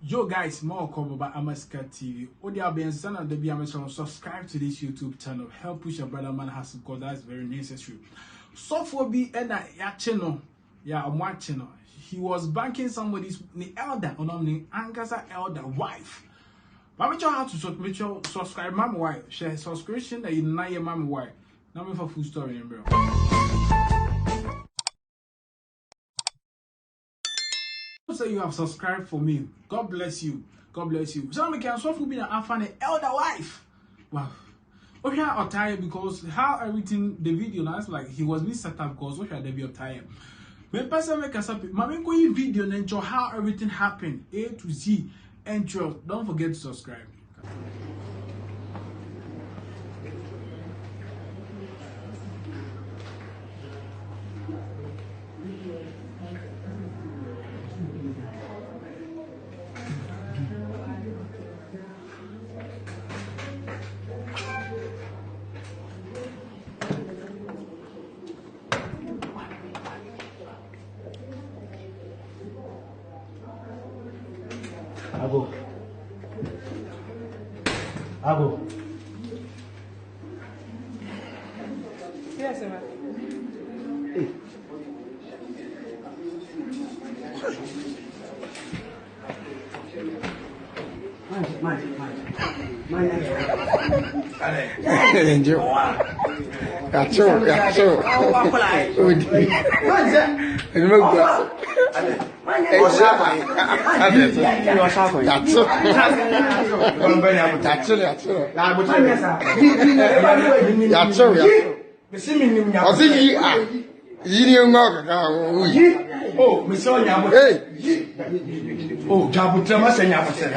Yo guys, more come about Amasika TV. Odia be son of the BMS, subscribe to this YouTube channel. Help push your brother man has because that's very necessary. So for be and channel, yeah, I'm watching. He was banking somebody's the elder, or the Ankasa elder wife. But make sure how to subscribe, mama wife. Share subscription that you know your mama wife. Now me for full story, bro. So you have subscribed for me. God bless you. God bless you. So I can so for being an elder wife. Wow. Okay, I'm tired because how everything the video now is like he was being set up because okay, they be tired. When person make us up, my main going video and enjoy how everything happened A to Z. Intro. Don't forget to subscribe. Abo. Yes, sir. Hey. Oh, Miss Sonia. Oh, Jabutra, my son, Jabutra.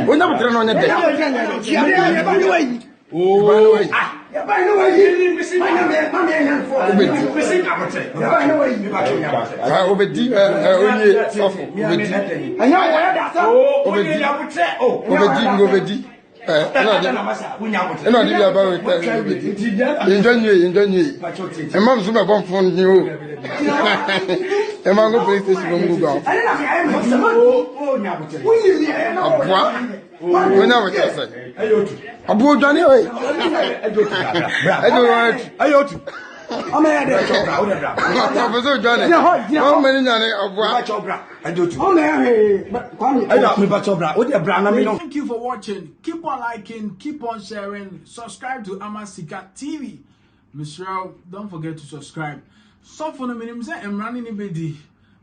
We're not on the day. Oh, By the way, Thank you for watching. Keep on liking, keep on sharing, subscribe to Amasika TV. Michelle, don't forget to subscribe. So for the minimum, I'm running a bit,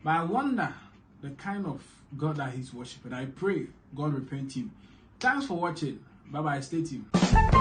but I wonder the kind of God that he's worshiping. I pray God repent him. Thanks for watching. Bye bye. Stay tuned.